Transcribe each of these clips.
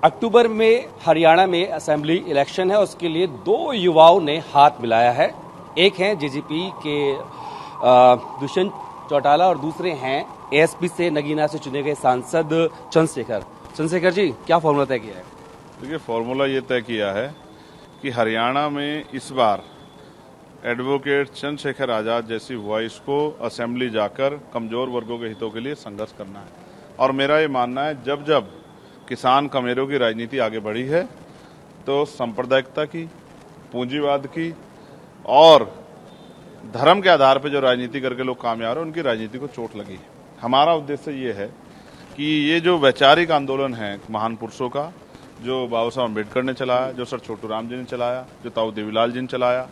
अक्टूबर में हरियाणा में assembly election है, उसके लिए दो युवाओं ने हाथ मिलाया है। एक हैं जेजेपी के दुष्यंत चौटाला और दूसरे हैं एएसपी से नगीना से चुने गए सांसद चंद्रशेखर जी, क्या फॉर्मूला तय किया है? देखिए, फॉर्मूला ये तय किया है कि हरियाणा में इस बार एडवोकेट चंद्रशेखर आजाद जैसी वॉइस को असेंबली जाकर कमजोर वर्गों के हितों के लिए संघर्ष करना है। और मेरा ये मानना है, जब जब किसान कमेरों की राजनीति आगे बढ़ी है तो सांप्रदायिकता की, पूंजीवाद की और धर्म के आधार पर जो राजनीति करके लोग कामयाब हैं, उनकी राजनीति को चोट लगी है। हमारा उद्देश्य ये है कि ये जो वैचारिक आंदोलन है महान पुरुषों का, जो बाबा साहब अम्बेडकर ने चलाया, जो सर छोटू राम जी ने चलाया, जो ताऊ देवीलाल जी ने चलाया,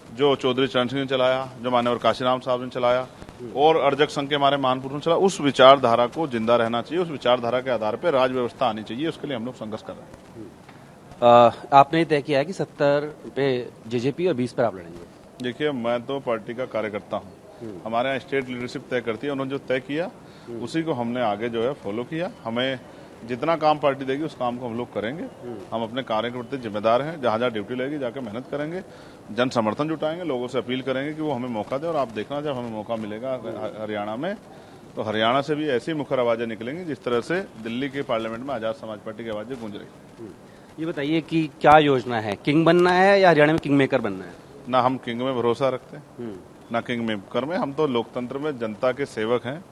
जो चौधरी चरण सिंह ने चलाया, जो मान्यवर काशीराम साहब ने चलाया और अर्जक संघ के हमारे महान पुरुषों ने चलाया, उस विचारधारा को जिंदा रहना चाहिए। उस विचारधारा के आधार पर राज व्यवस्था आनी चाहिए। उसके लिए हम लोग संघर्ष कर रहे हैं। आपने तय किया है कि 70 पे जेजेपी और 20 पर आप लड़ेंगे। देखिए, मैं तो पार्टी का कार्यकर्ता हूँ। हमारे यहाँ स्टेट लीडरशिप तय करती है। उन्होंने जो तय किया उसी को हमने आगे जो है फॉलो किया। हमें जितना काम पार्टी देगी उस काम को हम लोग करेंगे। हम अपने कार्य के प्रति जिम्मेदार हैं। जहां जहां ड्यूटी लगेगी जाकर मेहनत करेंगे, जन समर्थन जुटाएंगे, लोगों से अपील करेंगे कि वो हमें मौका दें। और आप देखना, जब हमें मौका मिलेगा हरियाणा में, तो हरियाणा से भी ऐसी मुखर आवाजें निकलेंगी जिस तरह से दिल्ली के पार्लियामेंट में आजाद समाज पार्टी की आवाजें गूंज रही। ये बताइए कि क्या योजना है, किंग बनना है या हरियाणा में किंग मेकर बनना है? ना हम किंग में भरोसा रखते हैं, ना किंग मेकर में। हम तो लोकतंत्र में जनता के सेवक हैं,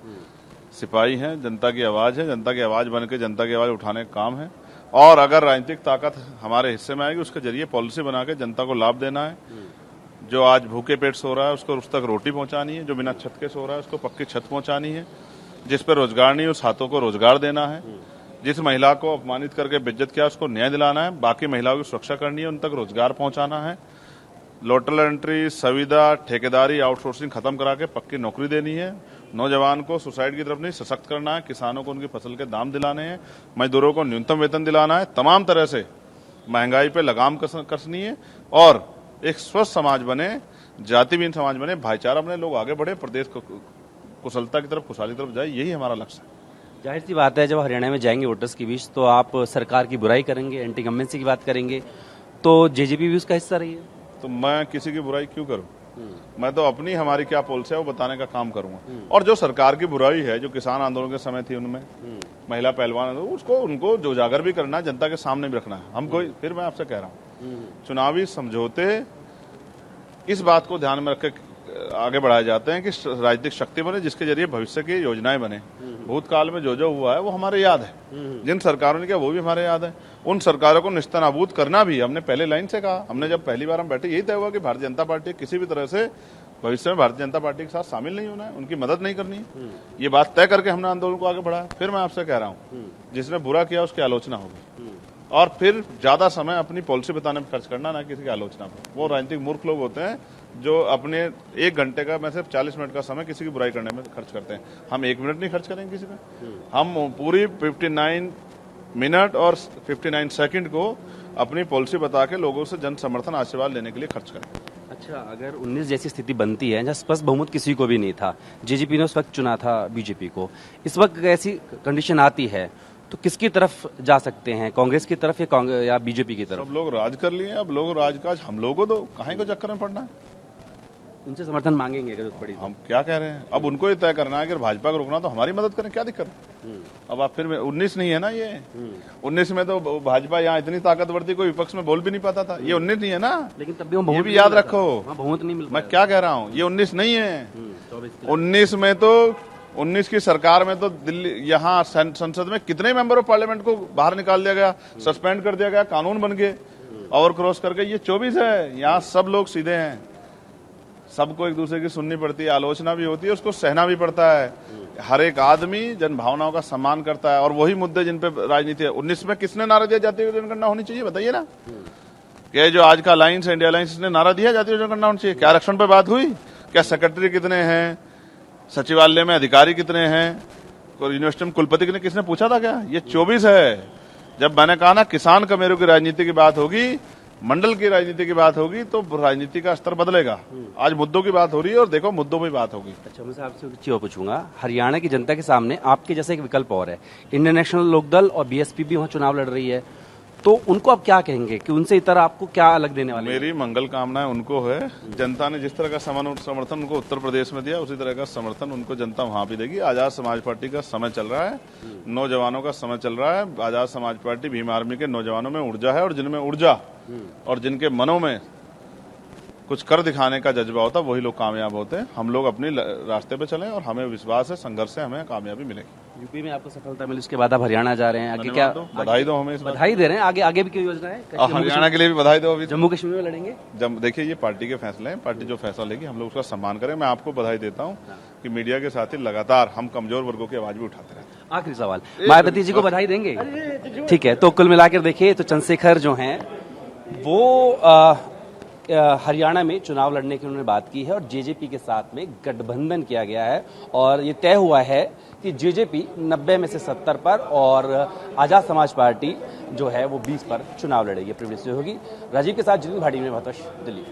सिपाही हैं, जनता की आवाज है। जनता की आवाज बन के जनता की आवाज उठाने का काम है। और अगर राजनीतिक ताकत हमारे हिस्से में आएगी, उसके जरिए पॉलिसी बना के जनता को लाभ देना है। जो आज भूखे पेट सो रहा है उसको उस तक रोटी पहुंचानी है, जो बिना छत के सो रहा है उसको पक्की छत पहुंचानी है, जिस पर रोजगार नहीं उस हाथों को रोजगार देना है, जिस महिला को अपमानित करके बेइज्जत किया उसको न्याय दिलाना है, बाकी महिलाओं की सुरक्षा करनी है, उन तक रोजगार पहुंचाना है, लोटल एंट्री, संविदा, ठेकेदारी, आउटसोर्सिंग खत्म करा के पक्की नौकरी देनी है, नौजवान को सुसाइड की तरफ नहीं सशक्त करना है, किसानों को उनकी फसल के दाम दिलाने हैं, मजदूरों को न्यूनतम वेतन दिलाना है, तमाम तरह से महंगाई पे लगाम कसनी है और एक स्वस्थ समाज बने, जातिहीन समाज बने, भाईचारा बने, लोग आगे बढ़े, प्रदेश को कुशलता की तरफ, खुशहाली की तरफ जाए। यही हमारा लक्ष्य है। जाहिर सी बात है, जब हरियाणा में जाएंगे वोटर्स के बीच तो आप सरकार की बुराई करेंगे, एंटी गवर्नमेंसी की बात करेंगे, तो जेजेपी भी उसका हिस्सा रही है। तो मैं किसी की बुराई क्यों करूं? मैं तो अपनी हमारी क्या पॉलिसी है वो बताने का काम करूंगा। और जो सरकार की बुराई है, जो किसान आंदोलन के समय थी, उनमें महिला पहलवान, उसको उनको जो उजागर भी करना है, जनता के सामने भी रखना है। हम कोई, फिर मैं आपसे कह रहा हूं, चुनावी समझौते इस बात को ध्यान में रख के आगे बढ़ाए जाते हैं कि राजनीतिक शक्ति बने जिसके जरिए भविष्य की योजनाएं बने। भूतकाल में जो जो हुआ है वो हमारे याद है, जिन सरकारों ने किया वो भी हमारे याद है। उन सरकारों को निस्तानाबूद करना भी हमने पहले लाइन से कहा। हमने जब पहली बार हम बैठे, यही तय हुआ कि भारतीय जनता पार्टी किसी भी तरह से भविष्य में भारतीय जनता पार्टी के साथ शामिल नहीं होना है, उनकी मदद नहीं करनी है। ये बात तय करके हमने आंदोलन को आगे बढ़ाया। फिर मैं आपसे कह रहा हूँ, जिसने बुरा किया उसकी आलोचना होगी और फिर ज्यादा समय अपनी पॉलिसी बताने में खर्च करना, ना किसी की आलोचना पर। वो राजनीतिक मूर्ख लोग होते हैं जो अपने 1 घंटे का, मैं सिर्फ 40 मिनट का समय किसी की बुराई करने में खर्च करते हैं। हम 1 मिनट नहीं खर्च करेंगे किसी पे। हम पूरी 59 मिनट और 59 सेकंड को अपनी पॉलिसी बता के लोगों से जन समर्थन, आशीर्वाद लेने के लिए खर्च करें। अच्छा, अगर 19 जैसी स्थिति बनती है जहाँ स्पष्ट बहुमत किसी को भी नहीं था, जेजेपी ने उस वक्त चुना था बीजेपी को, इस वक्त ऐसी कंडीशन आती है तो किसकी तरफ जा सकते हैं? कांग्रेस की तरफ या बीजेपी की तरफ? सब लोग राज कर लिए, अब लोग राज का हम लोगों को तो कहीं को चक्कर में पड़ना है। उनसे समर्थन मांगेंगे अगर पड़ी? हम क्या कह रहे हैं, अब उनको ये तय करना है कि भाजपा को रोकना तो हमारी मदद करें, क्या दिक्कत है? अब आप फिर 19 नहीं है ना, ये 19 में तो भाजपा यहाँ इतनी ताकतवर थी, कोई विपक्ष में बोल भी नहीं पाता था। ये 19 नहीं है ना, लेकिन तब भी ये भी याद रखो, बहुत नहीं मिल। मैं क्या कह रहा हूँ, ये 19 नहीं है। 19 में तो 19 की सरकार में तो दिल्ली, यहाँ संसद में कितने मेंबर ऑफ पार्लियामेंट को बाहर निकाल दिया गया, सस्पेंड कर दिया गया, कानून बन गए ओवर क्रॉस करके। ये 24 है, यहाँ सब लोग सीधे हैं, सबको एक दूसरे की सुननी पड़ती है, आलोचना भी होती है, उसको सहना भी पड़ता है। हर एक आदमी जन भावनाओं का सम्मान करता है और वही मुद्दे जिन पे राजनीति है। 19 में किसने नारा दिया जातीय जनगणना होनी चाहिए, बताइए ना? क्या जो आज का अलायंस है, इंडिया अलायंस, इसने नारा दिया जातीय जनगणना होनी चाहिए? क्या आरक्षण पे बात हुई? क्या सेक्रेटरी कितने हैं, सचिवालय में अधिकारी कितने हैं, यूनिवर्सिटी में कुलपति ने किसने पूछा था क्या? ये 24 है। जब मैंने कहा ना किसान कमेरों की राजनीति की बात होगी मंडल की राजनीति की बात होगी तो राजनीति का स्तर बदलेगा। आज मुद्दों की बात हो रही है और देखो मुद्दों में बात होगी। अच्छा, मैं आपसे कुछ और पूछूंगा। हरियाणा की जनता के सामने आपके जैसे एक विकल्प और है, इंडियन नेशनल लोकदल और बीएसपी भी वहां चुनाव लड़ रही है, तो उनको आप क्या कहेंगे कि उनसे इतर आपको क्या अलग देने वाले हैं? मेरी मंगल कामनाएं उनको है। जनता ने जिस तरह का समर्थन उनको उत्तर प्रदेश में दिया, उसी तरह का समर्थन उनको जनता वहां भी देगी। आजाद समाज पार्टी का समय चल रहा है, नौजवानों का समय चल रहा है। आजाद समाज पार्टी भीम आर्मी के नौजवानों में ऊर्जा है, और जिनमें ऊर्जा और जिनके मनों में कुछ कर दिखाने का जज्बा होता है, वही लोग कामयाब होते हैं। हम लोग अपने रास्ते पे चलें और हमें विश्वास है संघर्ष से हमें कामयाबी मिलेगी। यूपी में आपको सफलता मिली, उसके बाद आप हरियाणा जा रहे हैं, आगे क्या? बधाई दो हमें इस बात बधाई दे रहे हैं। आगे आगे भी कोई योजना है? की। हरियाणा के लिए भी बधाई दो। अभी जम्मू कश्मीर में लड़ेंगे? जब देखिए ये पार्टी के फैसले हैं, पार्टी जो फैसला लेगी हम लोग उसका सम्मान करें। मैं आपको बधाई देता हूँ कि मीडिया के साथ ही लगातार हम कमजोर वर्गों की आवाज भी उठाते रहे। आखिरी सवाल, मायावती जी को बधाई देंगे? ठीक है, तो कुल मिलाकर देखिए तो चंद्रशेखर जो हैं वो हरियाणा में चुनाव लड़ने की उन्होंने बात की है और जेजेपी के साथ में गठबंधन किया गया है और ये तय हुआ है कि जेजेपी 90 में से 70 पर और आजाद समाज पार्टी जो है वो 20 पर चुनाव लड़ेगी। प्रिविलेज होगी। राजीव के साथ जितिन भाटी में, दिल्ली।